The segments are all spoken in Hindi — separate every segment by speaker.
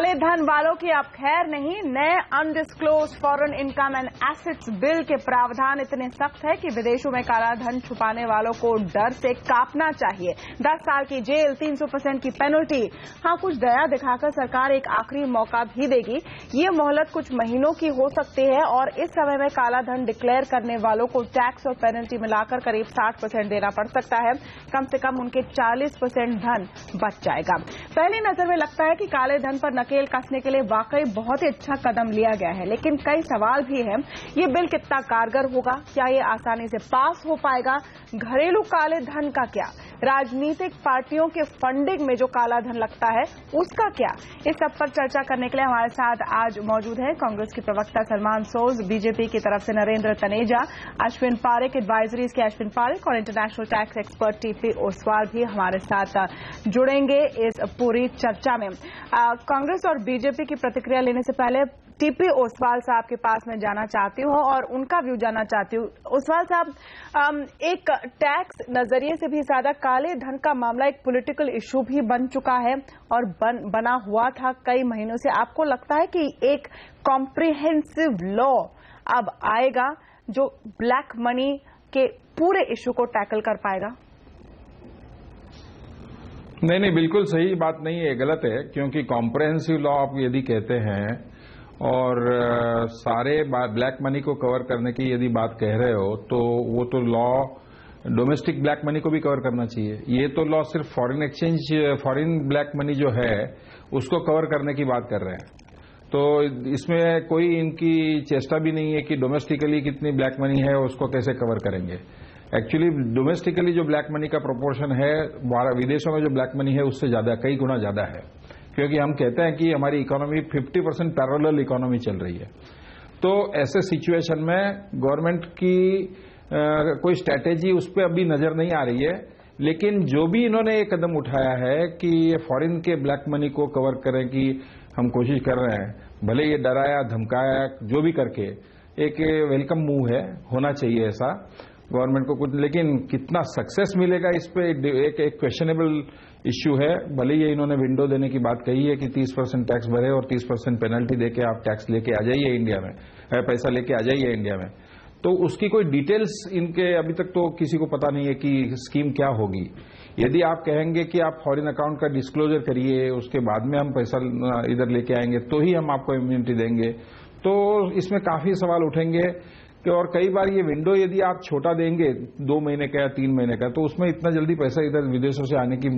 Speaker 1: काले धन वालों की अब खैर नहीं। नए undisclosed foreign income and assets bill के प्रावधान इतने सख्त है कि विदेशों में काला धन छुपाने वालों को डर से कांपना चाहिए। 10 साल की जेल, 300% की पेनल्टी। हाँ, कुछ दया दिखाकर सरकार एक आखिरी मौका भी देगी। ये मोहलत कुछ महीनों की हो सकती है और इस समय में काला धन डिक्लेयर करने वालों को टैक्स और पेनल्टी मिलाकर करीब 60% देना पड़ सकता है। कम से कम उनके 40% धन बच जाएगा। पहली नजर में लगता है कि काले धन पर नकेल कसने के लिए वाकई बहुत ही अच्छा कदम लिया गया है, लेकिन कई सवाल भी हैं। ये बिल कितना कारगर होगा? क्या ये आसानी से पास हो पाएगा? घरेलू काले धन का क्या? राजनीतिक पार्टियों के फंडिंग में जो काला धन लगता है उसका क्या? इस सब पर चर्चा करने के लिए हमारे साथ आज मौजूद है कांग्रेस के प्रवक्ता सलमान सोज, बीजेपी की तरफ से नरेंद्र तनेजा, अश्विन पारेख एडवाइजरीज के अश्विन पारेख और international tax expert TP Oswal भी हमारे साथ जुड़ेंगे इस पूरी चर्चा में। कांग्रेस और बीजेपी की प्रतिक्रिया लेने से पहले टीपी ओसवाल साहब के पास मैं जाना चाहती हूं और उनका व्यू जानना चाहती हूं। ओसवाल साहब, एक टैक्स नजरिए से भी ज्यादा काले धन का मामला एक पॉलिटिकल इशू भी बन चुका है और बना हुआ था कई महीनों से। आपको लगता है कि एक कॉम्प्रिहेंसिव लॉ अब आएगा जो ब्लैक मनी के पूरे इशू को टैकल कर पाएगा?
Speaker 2: नहीं, बिल्कुल सही बात नहीं है, गलत है। क्योंकि कॉम्प्रिहेंसिव लॉ आप यदि कहते हैं और सारे ब्लैक मनी को कवर करने की यदि बात कह रहे हो तो वो तो लॉ डोमेस्टिक ब्लैक मनी को भी कवर करना चाहिए। ये तो लॉ सिर्फ foreign exchange, foreign black money जो है उसको कवर करने की बात कर रहे हैं। तो इसमें कोई इनकी चेष्टा भी नहीं है कि डोमेस्टिकली कितनी ब्लैक मनी है उसको कैसे कवर करेंगे। एक्चुअली डोमेस्टिकली जो ब्लैक मनी का प्रोपोर्शन है विदेशों में जो ब्लैक मनी है उससे ज्यादा, कई गुना ज्यादा है। क्योंकि हम कहते हैं कि हमारी इकोनॉमी 50% पैरेलल इकोनॉमी चल रही है। तो ऐसे सिचुएशन में गवर्नमेंट की कोई स्ट्रैटेजी उस पर अभी नजर नहीं आ रही है। लेकिन जो भी इन्होंने ये कदम उठाया है कि ये फॉरेन के ब्लैक मनी को कवर करें की हम कोशिश कर रहे हैं, भले ये डराया धमकाया जो भी करके, एक वेलकम मूव है, होना चाहिए ऐसा गवर्नमेंट को कुछ। लेकिन कितना सक्सेस मिलेगा इस पे एक क्वेश्चनेबल इश्यू है। भले ये इन्होंने विंडो देने की बात कही है कि 30% टैक्स भरे और 30% पेनल्टी देके आप टैक्स लेके आ जाइए इंडिया में, पैसा लेके आ जाइए इंडिया में। तो उसकी कोई डिटेल्स इनके अभी तक तो किसी को पता नहीं है कि स्कीम क्या होगी। यदि आप कहेंगे कि आप फॉरेन अकाउंट का डिस्क्लोजर करिए, उसके बाद में हम पैसा इधर लेके आएंगे तो ही हम आपको इम्यूनिटी देंगे, तो इसमें काफी सवाल उठेंगे। और कई बार ये विंडो यदि आप छोटा देंगे 2 महीने का या 3 महीने का, तो उसमें इतना जल्दी पैसा इधर विदेशों से आने की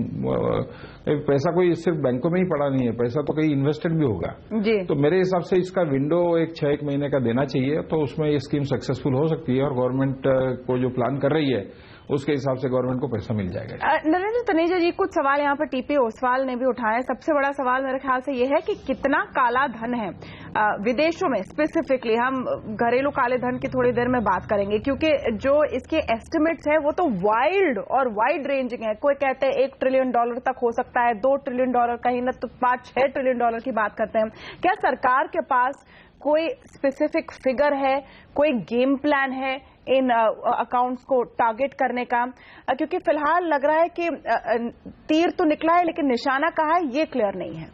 Speaker 2: पैसा कोई सिर्फ बैंकों में ही पड़ा नहीं है, पैसा तो कहीं इन्वेस्टेड भी होगा जी। तो मेरे हिसाब से इसका विंडो एक 6 महीने का देना चाहिए, तो उसमें ये स्कीम सक्सेसफुल हो सकती है और गवर्नमेंट को जो प्लान कर रही है उसके हिसाब से गवर्नमेंट को पैसा मिल जाएगा।
Speaker 1: नरेंद्र तनेजा जी, कुछ सवाल यहाँ पर टीपी ओसवाल ने भी उठाए। सबसे बड़ा सवाल मेरे ख्याल से ये है कि कितना काला धन है विदेशों में। स्पेसिफिकली हम घरेलू काले धन की थोड़ी देर में बात करेंगे, क्योंकि जो इसके एस्टिमेट्स है वो तो वाइल्ड और वाइड रेंजिंग है। कोई कहते हैं $1 ट्रिलियन तक हो सकता है, $2 ट्रिलियन, कहीं ना तो $5-6 ट्रिलियन की बात करते हैं। क्या सरकार के पास कोई स्पेसिफिक फिगर है, कोई गेम प्लान है इन अकाउंट्स को टारगेट करने का? क्योंकि फिलहाल लग रहा है कि तीर तो निकला है लेकिन निशाना कहाँ है ये क्लियर नहीं है।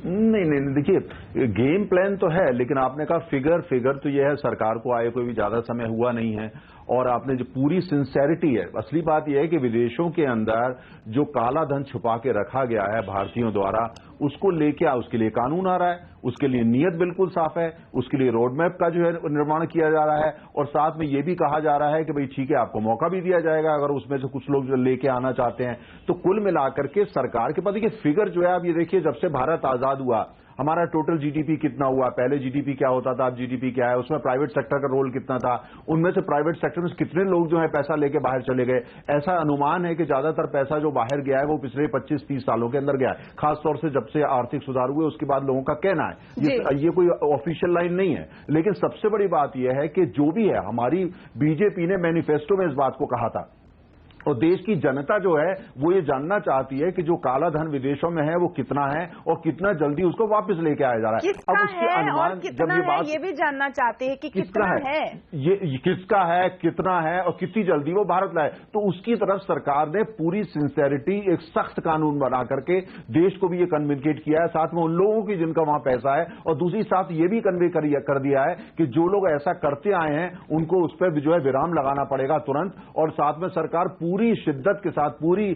Speaker 3: नहीं, देखिए गेम प्लान तो है, लेकिन आपने कहा फिगर तो यह है सरकार को आए कोई भी ज्यादा समय हुआ नहीं है। और आपने जो पूरी सिंसेरिटी है, असली बात यह है कि विदेशों के अंदर जो काला धन छुपा के रखा गया है भारतीयों द्वारा, उसको लेके उसके लिए कानून आ रहा है, उसके लिए नीयत बिल्कुल साफ है, उसके लिए रोड मैप का जो है निर्माण किया जा रहा है और साथ में ये भी कहा जा रहा है कि भाई ठीक है आपको मौका भी दिया जाएगा अगर उसमें से कुछ लोग जो लेके आना चाहते हैं। तो कुल मिलाकर के सरकार के पास देखिए फिगर जो है, आप ये देखिए जब से भारत आजाद हुआ हमारा टोटल जीडीपी कितना हुआ, पहले जीडीपी क्या होता था, अब जीडीपी क्या है, उसमें प्राइवेट सेक्टर का रोल कितना था, उनमें से प्राइवेट सेक्टर में कितने लोग जो है पैसा लेके बाहर चले गए। ऐसा अनुमान है कि ज्यादातर पैसा जो बाहर गया है वो पिछले 25-30 सालों के अंदर गया है, खासतौर से जब से आर्थिक सुधार हुए उसके बाद लोगों का कहना है। ये कोई ऑफिशियल लाइन नहीं है, लेकिन सबसे बड़ी बात यह है कि जो भी है हमारी बीजेपी ने मैनिफेस्टो में इस बात को कहा था और देश की जनता जो है वो ये जानना चाहती है कि जो काला धन विदेशों में है वो कितना है और कितना जल्दी उसको वापस लेके आया जा रहा है।
Speaker 1: अब उसके अनुमान जब ये बात ये भी जानना चाहते हैं कि कितना है,
Speaker 3: ये किसका है, कितना है और कितनी जल्दी वो भारत लाए। तो उसकी तरफ सरकार ने पूरी सिंसेरिटी एक सख्त कानून बना करके देश को भी ये कम्युनिकेट किया है, साथ में उन लोगों की जिनका वहां पैसा है, और दूसरी साथ ये भी कन्वे कर दिया है कि जो लोग ऐसा करते आए हैं उनको उस पर जो है विराम लगाना पड़ेगा तुरंत। और साथ में सरकार पूरी शिद्दत के साथ, पूरी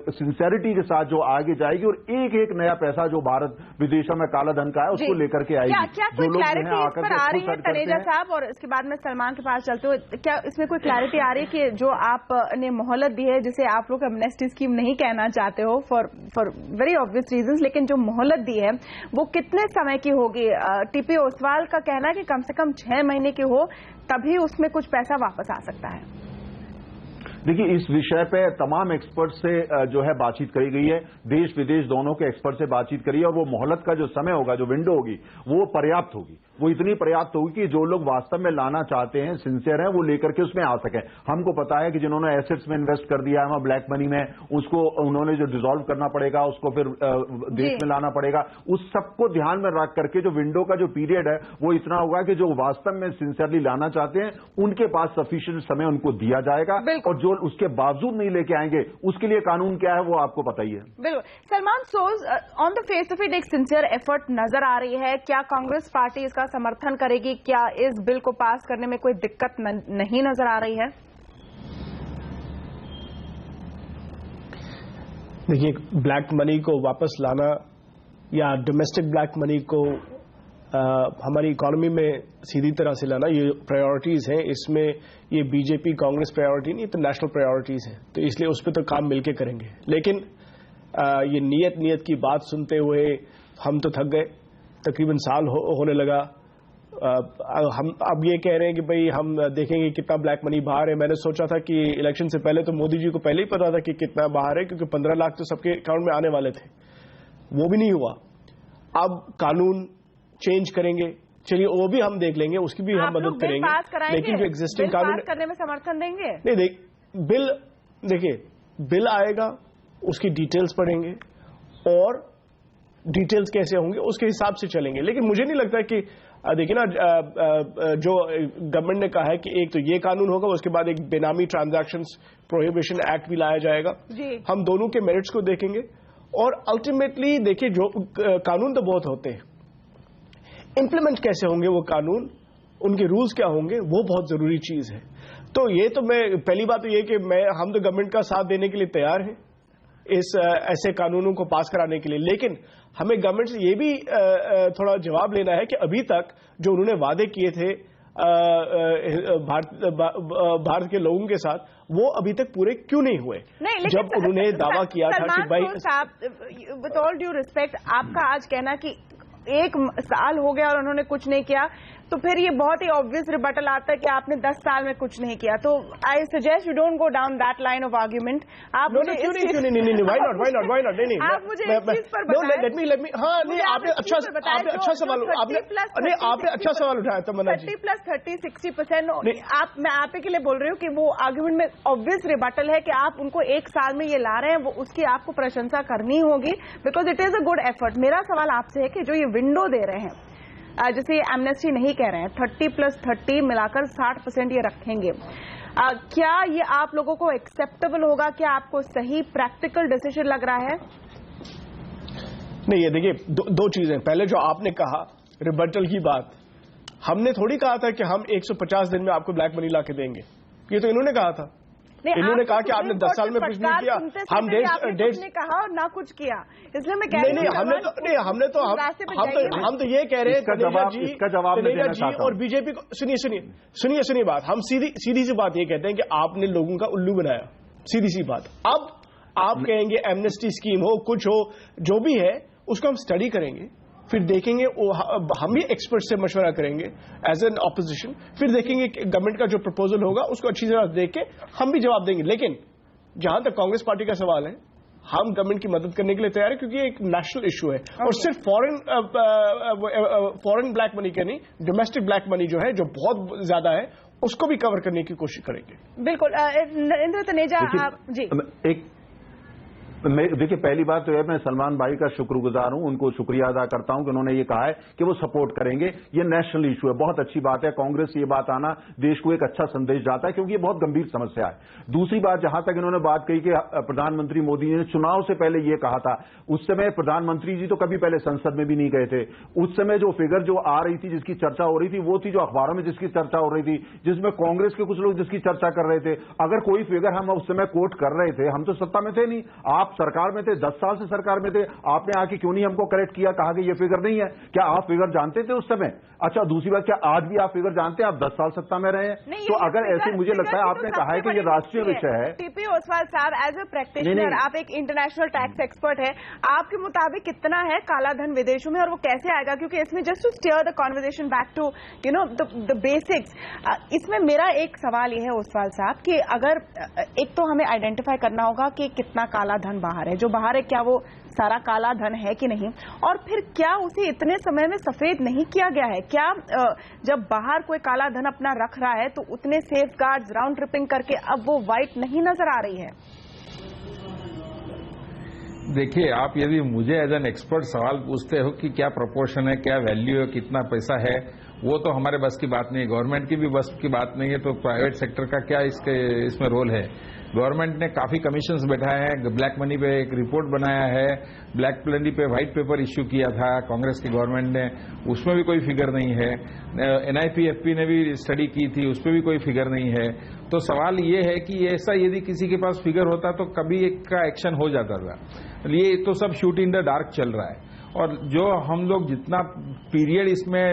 Speaker 3: सिंसेरिटी के साथ जो आगे जाएगी और एक एक नया पैसा जो भारत विदेशों में काला धन का है उसको लेकर के आएगी।
Speaker 1: क्या कोई क्लैरिटी इस पर आ रही है तनेजा साहब? और इसके बाद में सलमान के पास चलते हुए, क्या इसमें कोई क्लैरिटी आ रही है कि जो आपने मोहलत दी है, जिसे आप लोग एमनेस्टी स्कीम नहीं कहना चाहते हो फॉर वेरी ऑब्वियस रीजंस, लेकिन जो मोहलत दी है वो कितने समय की होगी? टीपी ओसवाल का कहना है कि कम से कम 6 महीने की हो, तभी उसमें कुछ पैसा वापस आ सकता है।
Speaker 3: देखिए, इस विषय पे तमाम एक्सपर्ट से जो है बातचीत करी गई है, देश विदेश दोनों के एक्सपर्ट से बातचीत करी है, और वो मोहलत का जो समय होगा, जो विंडो होगी, वो पर्याप्त होगी। वो इतनी पर्याप्त होगी कि जो लोग वास्तव में लाना चाहते हैं, सिंसियर हैं, वो लेकर के उसमें आ सकें। हमको पता है कि जिन्होंने एसेट्स में इन्वेस्ट कर दिया है वहां ब्लैक मनी में, उसको उन्होंने जो डिसॉल्व करना पड़ेगा, उसको फिर देश में लाना पड़ेगा। उस सबको ध्यान में रख करके जो विंडो का जो पीरियड है वो इतना होगा कि जो वास्तव में सिंसियरली लाना चाहते हैं उनके पास सफिशिएंट समय उनको दिया जाएगा, और जो उसके बावजूद नहीं लेके आएंगे उसके लिए कानून क्या है वो आपको पता ही है।
Speaker 1: बिल्कुल। Salman Soz, on the face of it एक सिंसियर एफर्ट नजर आ रही है। क्या कांग्रेस पार्टी इसका समर्थन करेगी? क्या इस बिल को पास करने में कोई दिक्कत नहीं नजर आ रही है?
Speaker 4: देखिए, ब्लैक मनी को वापस लाना या डोमेस्टिक ब्लैक मनी को हमारी इकोनॉमी में सीधी तरह से लाना, ये प्रायोरिटीज हैं। इसमें ये बीजेपी कांग्रेस प्रायोरिटी नहीं, तो नेशनल प्रायोरिटीज हैं, तो इसलिए उस पर तो काम मिलके करेंगे। लेकिन ये नियत की बात सुनते हुए हम तो थक गए। तकरीबन साल होने लगा। हम अब ये कह रहे हैं कि भाई हम देखेंगे कितना ब्लैक मनी बाहर है। मैंने सोचा था कि इलेक्शन से पहले तो मोदी जी को पहले ही पता था कि कितना बाहर है, क्योंकि 15 लाख तो सबके अकाउंट में आने वाले थे। वो भी नहीं हुआ। अब कानून चेंज करेंगे, चलिए वो भी हम देख लेंगे, उसकी भी हम मदद करेंगे। लेकिन जो एग्जिस्टिंग कानून
Speaker 1: करने में समर्थन देंगे
Speaker 4: नहीं, देखिए बिल आएगा, उसकी डिटेल्स पढ़ेंगे और डिटेल्स कैसे होंगे उसके हिसाब से चलेंगे। लेकिन मुझे नहीं लगता कि देखिए ना, जो गवर्नमेंट ने कहा है कि एक तो ये कानून होगा, उसके बाद एक बेनामी ट्रांजैक्शंस प्रोहिबिशन एक्ट भी लाया जाएगा। हम दोनों के मेरिट्स को देखेंगे और अल्टीमेटली देखिए, जो कानून तो बहुत होते हैं, इंप्लीमेंट कैसे होंगे वो कानून, उनके रूल्स क्या होंगे, वो बहुत जरूरी चीज है। तो ये तो मैं पहली बात तो ये कि हम तो गवर्नमेंट का साथ देने के लिए तैयार हैं इस ऐसे कानूनों को पास कराने के लिए। लेकिन हमें गवर्नमेंट से ये भी थोड़ा जवाब लेना है कि अभी तक जो उन्होंने वादे किए थे भारत के लोगों के साथ, वो अभी तक पूरे क्यों नहीं हुए? जब उन्होंने दावा किया था कि भाई
Speaker 1: साहब, विद ऑल ड्यू रिस्पेक्ट, आपका आज कहना कि 1 साल हो गया और उन्होंने कुछ नहीं किया, तो फिर ये बहुत ही ऑब्वियस रिबटल आता है कि आपने 10 साल में कुछ नहीं किया। तो I suggest you don't go down that line of argument. आप
Speaker 4: नहीं, व्हाई नॉट, नहीं,
Speaker 1: आप मुझे इस चीज पर बताएं।
Speaker 4: लेट मी, हाँ, नहीं, आपने अच्छा सवाल, आपने अच्छा सवाल उठाया था मना जी।
Speaker 1: 30+30 60%। मैं आप के लिए बोल रही हूँ कि वो आर्ग्यूमेंट में ऑब्वियस रिबटल है कि आप उनको 1 साल में ये ला रहे हैं, वो उसकी आपको प्रशंसा करनी होगी, because it is a good effort. मेरा सवाल आपसे है कि जो ये विंडो दे रहे हैं, जैसे एमनेस्टी नहीं कह रहे हैं, 30+30 मिलाकर 60% ये रखेंगे, क्या ये आप लोगों को एक्सेप्टेबल होगा? क्या आपको सही प्रैक्टिकल डिसीजन लग रहा है?
Speaker 4: नहीं, ये देखिए, दो चीजें। पहले जो आपने कहा रिबटल की बात, हमने थोड़ी कहा था कि हम 150 दिन में आपको ब्लैक मनी ला के देंगे। ये तो इन्होंने कहा था। इन्होंने कहा कि आपने 10 साल में कुछ नहीं किया। हम
Speaker 1: डेढ़ ने कहा और ना कुछ किया, इसलिए मैं कह रही हूं।
Speaker 4: हम तो ये कह रहे हैं
Speaker 3: इसका जवाब देना चाहता हूं।
Speaker 4: और बीजेपी को सुनिए बात, हम सीधी सी बात ये कहते हैं कि आपने लोगों का उल्लू बनाया, सीधी सी बात। अब आप कहेंगे एमनेस्टी स्कीम हो, कुछ हो, जो भी है उसको हम स्टडी करेंगे, फिर देखेंगे, हम भी एक्सपर्ट से मशवरा करेंगे एज एन ऑपोजिशन, फिर देखेंगे गवर्नमेंट का जो प्रपोजल होगा उसको अच्छी तरह देख के हम भी जवाब देंगे। लेकिन जहां तक कांग्रेस पार्टी का सवाल है, हम गवर्नमेंट की मदद करने के लिए तैयार है, क्योंकि ये एक नेशनल इशू है। और सिर्फ फॉरेन ब्लैक मनी का नहीं, डोमेस्टिक ब्लैक मनी जो है, जो बहुत ज्यादा है, उसको भी कवर करने की कोशिश करेंगे।
Speaker 1: बिल्कुल। इंद्र तनेजा, आप जी।
Speaker 3: देखिए, पहली बात तो मैं सलमान भाई का शुक्रगुजार हूं, उनको शुक्रिया अदा करता हूं कि उन्होंने ये कहा है कि वो सपोर्ट करेंगे। ये नेशनल इशू है, बहुत अच्छी बात है। कांग्रेस ये बात आना देश को एक अच्छा संदेश जाता है, क्योंकि ये बहुत गंभीर समस्या है। दूसरी बात, जहां तक इन्होंने बात कही कि प्रधानमंत्री मोदी ने चुनाव से पहले ये कहा था, उस समय प्रधानमंत्री जी तो कभी पहले संसद में भी नहीं गए थे। उस समय जो फिगर जो आ रही थी, जिसकी चर्चा हो रही थी, वो थी जो अखबारों में जिसकी चर्चा हो रही थी, जिसमें कांग्रेस के कुछ लोग जिसकी चर्चा कर रहे थे। अगर कोई फिगर हम उस समय कोट कर रहे थे, हम तो सत्ता में थे नहीं, आप सरकार में थे, 10 साल से सरकार में थे, आपने आके क्यों नहीं हमको करेक्ट किया, कहा कि ये फिगर नहीं है? क्या आप फिगर जानते थे उस समय? अच्छा, दूसरी बात, क्या आज भी आप फिगर जानते हैं? आप 10 साल सत्ता में रहे हैं, तो अगर ऐसे, मुझे लगता है आपने कहा है कि ये राष्ट्रीय विषय है।
Speaker 1: टीपी ओसवाल साहब, एज ए प्रैक्टिशनर, आप एक इंटरनेशनल टैक्स एक्सपर्ट है, आपके मुताबिक कितना है काला धन विदेशों में और वो कैसे आएगा? क्योंकि इसमें just to steer the conversation back to the basics, इसमें मेरा एक सवाल यह है ओसवाल साहब कि अगर एक तो हमें आइडेंटिफाई करना होगा कि कितना काला धन बाहर है, जो बाहर है क्या वो सारा काला धन है कि नहीं, और फिर क्या उसे इतने समय में सफेद नहीं किया गया है? क्या जब बाहर कोई काला धन अपना रख रहा है तो उतने सेफगार्ड्स, राउंड ट्रिपिंग करके अब वो व्हाइट नहीं नजर आ रही है?
Speaker 2: देखिए, आप यदि मुझे एज एन एक्सपर्ट सवाल पूछते हो कि क्या प्रोपोर्शन है, क्या वैल्यू है, कितना पैसा है, वो तो हमारे बस की बात नहीं है, गवर्नमेंट की भी बस की बात नहीं है, तो प्राइवेट सेक्टर का क्या इसमें रोल है? गवर्नमेंट ने काफी कमीशंस बैठाए हैं, ब्लैक मनी पे एक रिपोर्ट बनाया है, ब्लैक मनी पे व्हाइट पेपर इश्यू किया था कांग्रेस की गवर्नमेंट ने, उसमें भी कोई फिगर नहीं है। NIPFP ने भी स्टडी की थी, उसमें भी कोई फिगर नहीं है। तो सवाल ये है कि ऐसा यदि किसी के पास फिगर होता तो कभी एक का एक्शन हो जाता था। ये तो सब शूट इन द डार्क चल रहा है, और जो हम लोग जितना पीरियड इसमें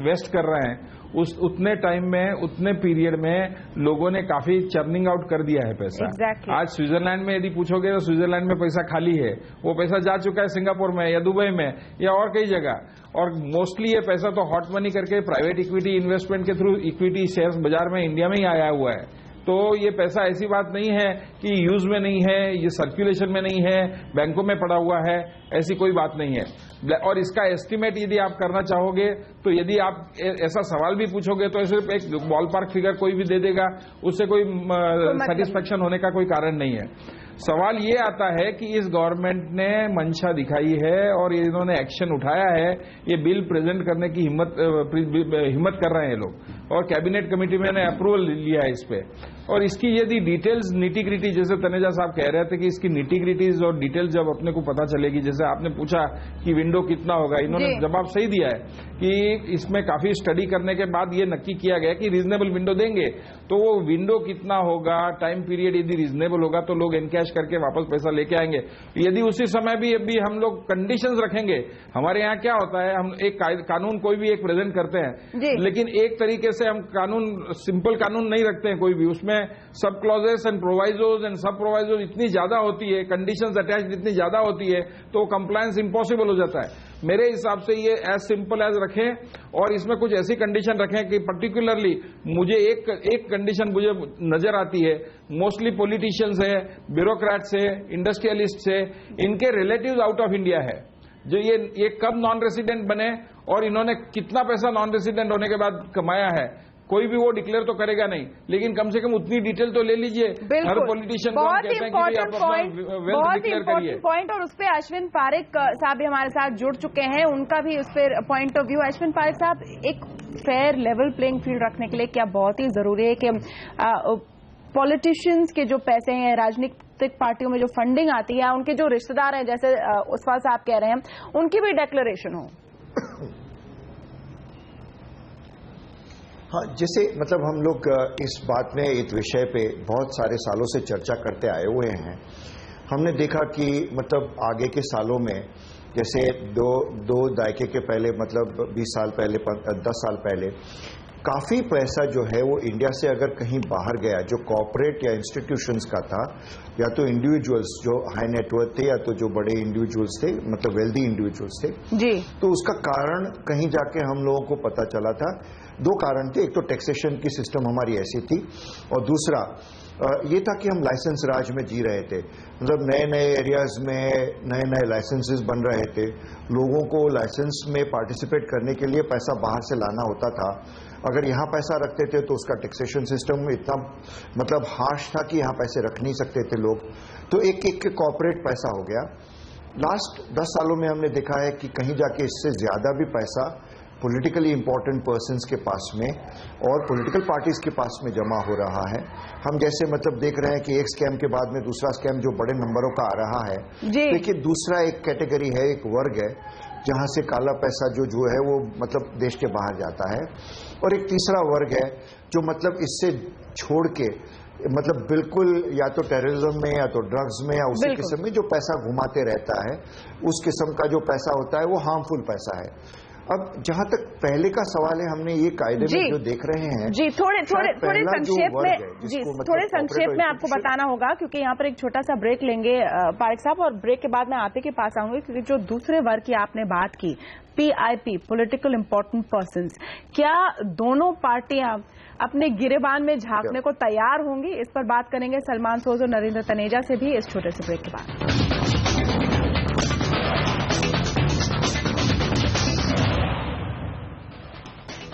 Speaker 2: वेस्ट कर रहे हैं, उतने टाइम में, उतने पीरियड में लोगों ने काफी चर्निंग आउट कर दिया है पैसा।
Speaker 1: Exactly.
Speaker 2: आज स्विट्जरलैंड में यदि पूछोगे तो स्विट्जरलैंड में पैसा खाली है, वो पैसा जा चुका है सिंगापुर में या दुबई में या और कई जगह। और मोस्टली ये पैसा तो हॉट मनी करके प्राइवेट इक्विटी इन्वेस्टमेंट के थ्रू इक्विटी शेयर्स बाजार में इंडिया में ही आया हुआ है। तो ये पैसा ऐसी बात नहीं है कि यूज में नहीं है, ये सर्कुलेशन में नहीं है, बैंकों में पड़ा हुआ है, ऐसी कोई बात नहीं है। और इसका एस्टिमेट यदि आप करना चाहोगे तो यदि आप ऐसा सवाल भी पूछोगे तो सिर्फ एक बॉल पार्क फिगर कोई भी दे देगा, उससे कोई सेटिस्फेक्शन होने का कोई कारण नहीं है। सवाल ये आता है कि इस गवर्नमेंट ने मंशा दिखाई है और इन्होंने एक्शन उठाया है, ये बिल प्रेजेंट करने की हिम्मत कर रहे हैं लोग, और कैबिनेट कमेटी में अप्रूवल लिया है इस पे। और इसकी यदि डिटेल्स, निटी ग्रिटी, जैसे तनेजा साहब कह रहे थे कि इसकी निटी ग्रिटीज और डिटेल्स जब अपने को पता चलेगी, जैसे आपने पूछा कि विंडो कितना होगा, इन्होंने जवाब सही दिया है कि इसमें काफी स्टडी करने के बाद ये नक्की किया गया कि रीजनेबल विंडो देंगे। तो वो विंडो कितना होगा, टाइम पीरियड यदि रीजनेबल होगा तो लोग एनकैश करके वापस पैसा लेके आएंगे। यदि उसी समय भी हम लोग कंडीशंस रखेंगे, हमारे यहाँ क्या होता है, हम एक कानून कोई भी एक प्रेजेंट करते हैं, लेकिन एक तरीके से हम कानून, सिंपल कानून नहीं रखते हैं कोई भी, उसमें सब क्लॉजेस एंड प्रोवाइजोज एंड सब प्रोवाइजोज इतनी ज्यादा होती है, कंडीशंस अटैच्ड इतनी ज्यादा होती है, तो कंप्लायंस इम्पॉसिबल हो जाता है। मेरे हिसाब से ये एज सिंपल एज रखें और इसमें कुछ ऐसी कंडीशन रखें कि पर्टिकुलरली मुझे एक कंडीशन मुझे नजर आती है, मोस्टली पॉलिटिशियंस है, ब्यूरोक्रेट्स है, इंडस्ट्रियलिस्ट है, इनके रिलेटिव्स आउट ऑफ इंडिया है, जो ये कब नॉन रेसिडेंट बने और इन्होंने कितना पैसा नॉन रेसिडेंट होने के बाद कमाया है, कोई भी वो डिक्लेयर तो करेगा नहीं, लेकिन कम से कम उतनी डिटेल तो ले लीजिए। हर पॉलिटिशियन को हम कहते हैं कि आप अपना वेल्थ डिक्लेयर करिए।
Speaker 1: पॉइंट, और उस पर अश्विन पारेख साहब भी हमारे साथ जुड़ चुके हैं, उनका भी उस पर point of view. Ashwin Parekh साहब, एक फेयर लेवल प्लेइंग फील्ड रखने के लिए क्या बहुत ही जरूरी है कि पॉलिटिशियंस के जो पैसे हैं, राजनीतिक पार्टियों में जो फंडिंग आती है, उनके जो रिश्तेदार हैं, जैसे ओसवाल साहब कह रहे हैं, उनकी भी डिक्लेरेशन हो?
Speaker 5: हाँ, जैसे मतलब हम लोग इस बात में, इस विषय पे बहुत सारे सालों से चर्चा करते आए हुए हैं। हमने देखा कि मतलब आगे के सालों में, जैसे दो दायके के पहले, मतलब 20 साल पहले, 10 साल पहले, काफी पैसा जो है वो इंडिया से अगर कहीं बाहर गया, जो कॉर्पोरेट या इंस्टीट्यूशंस का था, या तो इंडिविजुअल्स जो हाई नेटवर्थ थे, या तो जो बड़े इंडिविजुअल्स थे, मतलब वेल्दी इंडिविजुअल्स थे
Speaker 1: जी, तो
Speaker 5: उसका कारण कहीं जाके हम लोगों को पता चला था। 2 कारण थे, एक तो टैक्सेशन की सिस्टम हमारी ऐसी थी, और दूसरा ये था कि हम लाइसेंस राज में जी रहे थे। मतलब नए नए एरियाज में नए नए लाइसेंसेस बन रहे थे, लोगों को लाइसेंस में पार्टिसिपेट करने के लिए पैसा बाहर से लाना होता था, अगर यहाँ पैसा रखते थे तो उसका टैक्सेशन सिस्टम इतना मतलब हार्श था कि यहाँ पैसे रख नहीं सकते थे लोग, तो एक एक कॉर्पोरेट पैसा हो गया। लास्ट 10 सालों में हमने देखा है कि कहीं जाके इससे ज्यादा भी पैसा पॉलिटिकली इंपॉर्टेंट पर्सन्स के पास में और पॉलिटिकल पार्टीज के पास में जमा हो रहा है। हम जैसे मतलब देख रहे हैं कि एक स्कैम के बाद में दूसरा स्कैम जो बड़े नंबरों का आ रहा है। देखिए दूसरा एक कैटेगरी है, एक वर्ग है जहां से काला पैसा जो है वो मतलब देश के बाहर जाता है, और एक तीसरा वर्ग है जो मतलब इससे छोड़ के मतलब बिल्कुल या तो टेररिज्म में या तो ड्रग्स में या उसी किस्म में जो पैसा घुमाते रहता है, उस किस्म का जो पैसा होता है वो हार्मफुल पैसा है। अब जहां तक पहले का सवाल है, हमने ये कायदे में जो देख रहे हैं
Speaker 1: जी थोड़े संक्षेप में आपको बताना होगा, क्योंकि यहाँ पर एक छोटा सा ब्रेक लेंगे पारिक साहब, और ब्रेक के बाद मैं आप ही के पास आऊंगी, क्योंकि जो दूसरे वर्ग की आपने बात की PIP पॉलिटिकल इंपॉर्टेंट पर्संस, क्या दोनों पार्टियां अपने गिरेबान में झांकने को तैयार होंगी? इस पर बात करेंगे सलमान सोज और नरेंद्र तनेजा से भी इस छोटे से ब्रेक के बाद।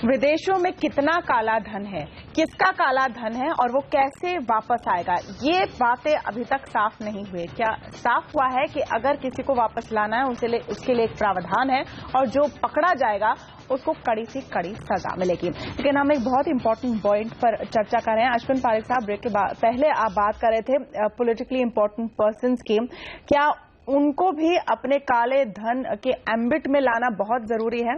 Speaker 1: विदेशों में कितना काला धन है, किसका काला धन है और वो कैसे वापस आएगा, ये बातें अभी तक साफ नहीं हुई। क्या साफ हुआ है कि अगर किसी को वापस लाना है उसके लिए एक प्रावधान है और जो पकड़ा जाएगा उसको कड़ी से कड़ी सजा मिलेगी। लेकिन हम एक बहुत इंपॉर्टेंट पॉइंट पर चर्चा कर रहे हैं। अश्विन पारिक साहब, ब्रेक के बाद पहले आप बात कर रहे थे पॉलिटिकली इंपॉर्टेंट पर्संस की, क्या उनको भी अपने काले धन के एम्बिट में लाना बहुत जरूरी है?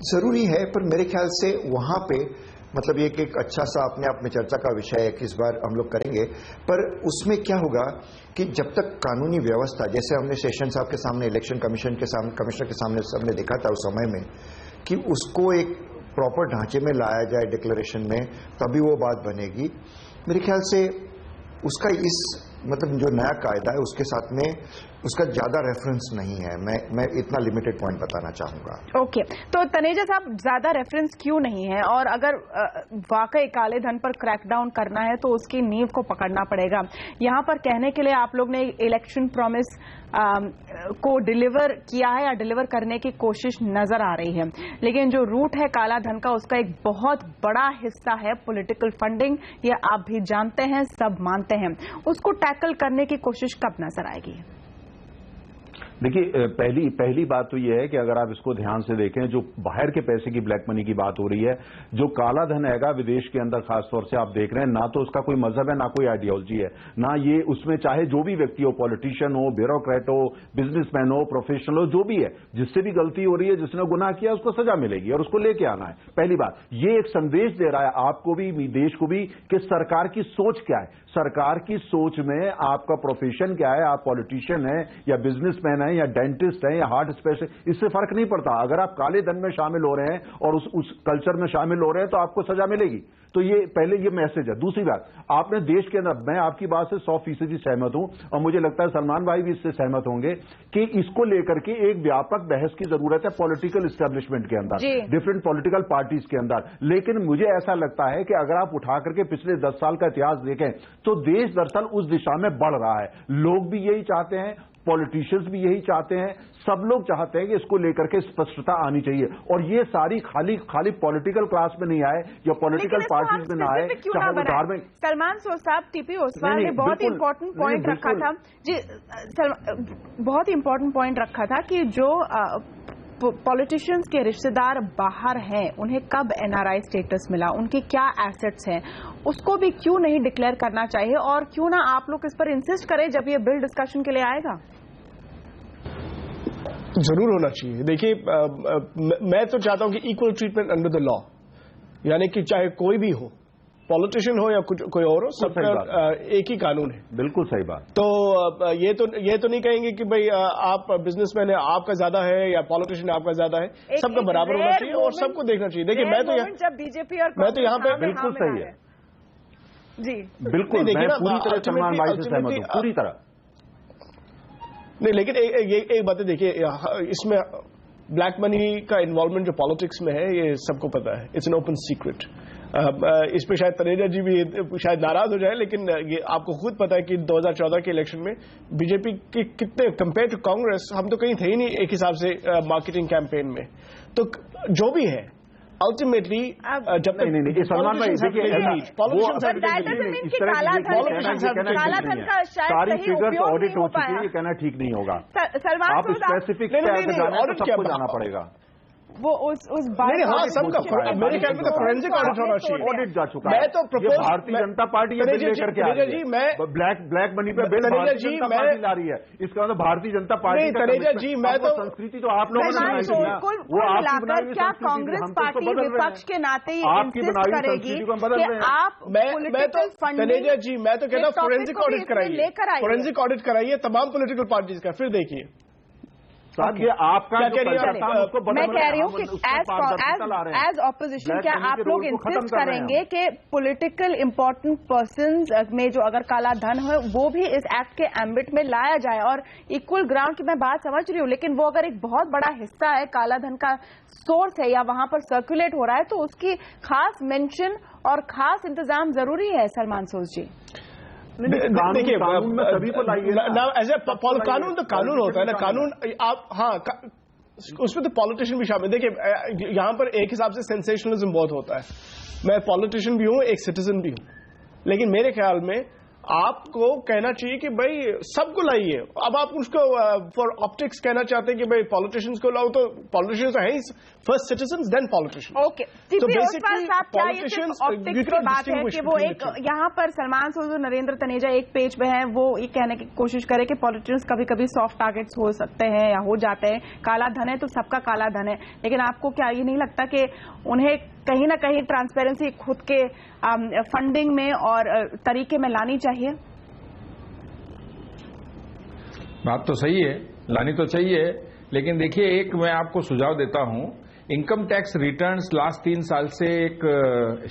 Speaker 5: जरूरी है, पर मेरे ख्याल से वहां पे मतलब ये एक अच्छा सा अपने आप में चर्चा का विषय है कि इस बार हम लोग करेंगे, पर उसमें क्या होगा कि जब तक कानूनी व्यवस्था, जैसे हमने सेशन साहब के सामने, इलेक्शन कमीशन के सामने, कमिश्नर के सामने सबने देखा था उस समय में कि उसको एक प्रॉपर ढांचे में लाया जाए डिक्लेरेशन में, तभी वो बात बनेगी। मेरे ख्याल से उसका इस मतलब जो नया कायदा है उसके साथ में उसका ज्यादा रेफरेंस नहीं है। मैं इतना लिमिटेड पॉइंट बताना चाहूंगा।
Speaker 1: ओके, तो तनेजा साहब, ज्यादा रेफरेंस क्यों नहीं है? और अगर वाकई काले धन पर क्रैकडाउन करना है तो उसकी नींव को पकड़ना पड़ेगा। यहां पर कहने के लिए आप लोग ने इलेक्शन प्रॉमिस को डिलीवर किया है या डिलीवर करने की कोशिश नजर आ रही है, लेकिन जो रूट है काला धन का उसका एक बहुत बड़ा हिस्सा है पॉलिटिकल फंडिंग। ये आप भी जानते हैं, सब मानते हैं। उसको टैकल करने की कोशिश कब नजर आएगी?
Speaker 3: देखिए, पहली बात तो यह है कि अगर आप इसको ध्यान से देखें, जो बाहर के पैसे की ब्लैक मनी की बात हो रही है, जो काला धन हैगा विदेश के अंदर खासतौर से आप देख रहे हैं, ना तो उसका कोई मजहब है, ना कोई आइडियोलॉजी है, ना ये उसमें चाहे जो भी व्यक्ति हो, पॉलिटिशियन हो, ब्यूरोक्रेट हो, बिजनेसमैन हो, प्रोफेशनल हो, जो भी है, जिससे भी गलती हो रही है, जिसने गुनाह किया उसको सजा मिलेगी और उसको लेके आना है। पहली बात, ये एक संदेश दे रहा है आपको भी, देश को भी, कि सरकार की सोच क्या है। सरकार की सोच में आपका प्रोफेशन क्या है, आप पॉलिटिशियन है या बिजनेसमैन है या डेंटिस्ट है या हार्ट स्पेशलिस्ट, इससे फर्क नहीं पड़ता। अगर आप काले धन में शामिल हो रहे हैं और उस कल्चर में शामिल हो रहे हैं तो आपको सजा मिलेगी। तो ये पहले ये मैसेज है। दूसरी बात, आपने देश के अंदर, मैं आपकी बात से 100% सहमत हूं और मुझे लगता है सलमान भाई भी इससे सहमत होंगे कि इसको लेकर के एक व्यापक बहस की जरूरत है पॉलिटिकल एस्टेब्लिशमेंट के अंदर, डिफरेंट पॉलिटिकल पार्टीज के अंदर। लेकिन मुझे ऐसा लगता है कि अगर आप उठा करके पिछले 10 साल का इतिहास देखें तो देश दरअसल उस दिशा में बढ़ रहा है। लोग भी यही चाहते हैं, पॉलिटिशियंस भी यही चाहते हैं, सब लोग चाहते हैं कि इसको लेकर के स्पष्टता आनी चाहिए और ये सारी खाली पॉलिटिकल क्लास में नहीं आए या पॉलिटिकल पार्टीज में ना आए, चाहे वो धार्मिक।
Speaker 1: सलमान सोज साहब, टीपी ओसवाल ने बहुत इंपॉर्टेंट पॉइंट रखा था जी, बहुत इंपॉर्टेंट पॉइंट रखा था कि जो पॉलिटिशियंस के रिश्तेदार बाहर हैं उन्हें कब NRI स्टेटस मिला, उनके क्या एसेट्स हैं, उसको भी क्यों नहीं डिक्लेयर करना चाहिए और क्यों ना आप लोग इस पर इंसिस्ट करें जब ये बिल डिस्कशन के लिए आएगा?
Speaker 4: जरूर होना चाहिए। देखिए, मैं तो चाहता हूं कि equal treatment under the law, यानी कि चाहे कोई भी हो, पॉलिटिशियन हो या कोई और हो, सबका एक ही कानून है।
Speaker 3: बिल्कुल सही बात।
Speaker 4: तो ये तो नहीं कहेंगे कि भाई आप बिजनेसमैन है आपका ज्यादा है या पॉलिटिशियन आपका ज्यादा है, सबका बराबर होना चाहिए और सबको देखना चाहिए। देखिए, मैं तो बीजेपी और मैं तो यहाँ पे
Speaker 3: बिल्कुल सही है
Speaker 1: जी,
Speaker 3: बिल्कुल, मैं पूरी तरह सलमान भाई से सहमत हूँ, पूरी तरह।
Speaker 4: नहीं, लेकिन एक बात है, देखिए इसमें ब्लैक मनी का इन्वॉल्वमेंट जो पॉलिटिक्स में है ये सबको पता है, इट्स एन ओपन सीक्रेट। इस पे शायद तनेजा जी भी शायद नाराज हो जाए, लेकिन ये आपको खुद पता है कि 2014 के इलेक्शन में बीजेपी के कितने कंपेयर टू कांग्रेस हम तो कहीं थे ही नहीं एक हिसाब से मार्केटिंग कैंपेन में। तो जो भी है अल्टीमेटली जब तक
Speaker 3: नहीं सलमान भाई देखिए सारी फिगर्स ऑडिट हो चुकी है, ये कहना ठीक नहीं होगा। आप स्पेसिफिक ऑडिट क्या जाना पड़ेगा
Speaker 1: वो उस
Speaker 4: हाँ सबका मेरे ख्याल में तो फोरेंसिक ऑडिट होना चाहिए।
Speaker 3: ऑडिट जा चुका है।
Speaker 4: मैं तो
Speaker 3: ये भारतीय जनता पार्टी ये बिल लेकर के आ रही है। मैं ब्लैक मनी पे बिल भारतीय जनता पार्टी ला रही है, इसका मतलब भारतीय जनता पार्टी
Speaker 4: तनेजा जी मैं तो
Speaker 3: संस्कृति तो आप लोगों ने बनाई है, वो आपकी बनाई
Speaker 1: क्या कांग्रेस पार्टी विपक्ष के नाते
Speaker 3: आपकी बनाई संस्कृति को हम बदल रहे हैं।
Speaker 1: आप
Speaker 4: मैं तो तनेजा जी मैं तो कहता हूँ फोरेंसिक ऑडिट कराइए, फोरेंसिक ऑडिट कराइए तमाम पॉलिटिकल पार्टीज का, फिर देखिए
Speaker 3: ये आपका
Speaker 1: मैं कह रही हूँ कि एज ऑपोजिशन क्या आप लोग इंसिस्ट करेंगे कि पॉलिटिकल इंपॉर्टेंट पर्संस में जो अगर काला धन है वो भी इस एक्ट के एम्बिट में लाया जाए? और इक्वल ग्राउंड की मैं बात समझ रही हूँ, लेकिन वो अगर एक बहुत बड़ा हिस्सा है, काला धन का सोर्स है या वहां पर सर्कुलेट हो रहा है, तो उसकी खास मेंशन और खास इंतजाम जरूरी है। सलमान सोज जी
Speaker 4: देखिए
Speaker 3: सभी को लाइए
Speaker 4: एज ए कानून तो कानून होता है ना, कानून आप हाँ उसमें तो पॉलिटिशियन भी शामिल। देखिए यहाँ पर एक हिसाब से सेंसेशनलिज्म बहुत होता है। मैं पॉलिटिशियन भी हूँ, एक सिटीजन भी हूँ, लेकिन मेरे ख्याल में आपको कहना चाहिए कि भाई सबको लाइए। अब आप उसको फॉर ऑप्टिक्स कहना चाहते हैं कि भाई पॉलिटिशियंस को लाओ, तो पॉलिटिशियंस है first citizens then politicians.
Speaker 1: Okay, तो बेसिकली पॉलिटिशियंस ऑप्टिक्स की बात है कि वो एक यहाँ पर सलमान सोज और नरेंद्र तनेजा एक पेज पे हैं, वो ये कहने की कोशिश करे कि पॉलिटिशियंस कभी कभी सॉफ्ट टारगेट्स हो सकते हैं या हो जाते हैं। काला धन है तो सबका काला धन है, लेकिन आपको क्या ये नहीं लगता कि उन्हें कहीं ना कहीं ट्रांसपेरेंसी खुद के फंडिंग में और तरीके में लानी चाहिए?
Speaker 2: बात तो सही है, लानी तो चाहिए, लेकिन देखिए एक मैं आपको सुझाव देता हूं। इनकम टैक्स रिटर्न्स लास्ट 3 साल से एक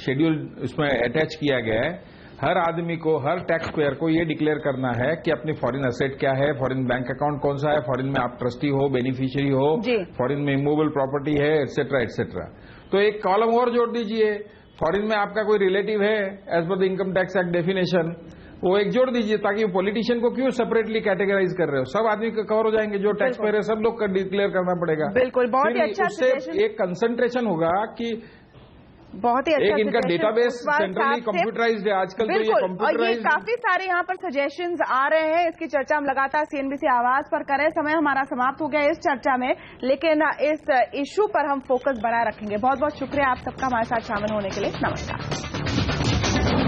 Speaker 2: शेड्यूल उसमें अटैच किया गया है। हर आदमी को, हर टैक्स पेयर को ये डिक्लेयर करना है कि अपनी फॉरेन एसेट क्या है, फॉरेन बैंक अकाउंट कौन सा है, फॉरेन में आप ट्रस्टी हो, बेनिफिशियरी हो, फॉरेन में इमूवेबल प्रॉपर्टी है, एटसेट्रा एटसेट्रा। तो एक कॉलम और जोड़ दीजिए, फॉरेन में आपका कोई रिलेटिव है as per the income tax act definition, वो एक जोड़ दीजिए, ताकि पॉलिटिशियन को क्यों सेपरेटली कैटेगराइज कर रहे हो, सब आदमी कवर हो जाएंगे। जो टैक्स पेयर है सब लोग का डिक्लेयर करना पड़ेगा।
Speaker 1: बिल्कुल, बहुत ही अच्छा।
Speaker 2: उससे एक कंसंट्रेशन होगा कि
Speaker 1: बहुत ही अच्छा,
Speaker 2: एक इनका डेटाबेस सेंट्रली कंप्यूटराइज्ड है आजकल। तो ये कंप्यूटराइज्ड,
Speaker 1: काफी सारे यहाँ पर सजेशंस आ रहे हैं, इसकी चर्चा हम लगातार सीएनबीसी आवाज पर करें। समय हमारा समाप्त हो गया इस चर्चा में, लेकिन इस इशू पर हम फोकस बनाए रखेंगे। बहुत बहुत शुक्रिया आप सबका हमारे साथ शामिल होने के लिए। नमस्कार।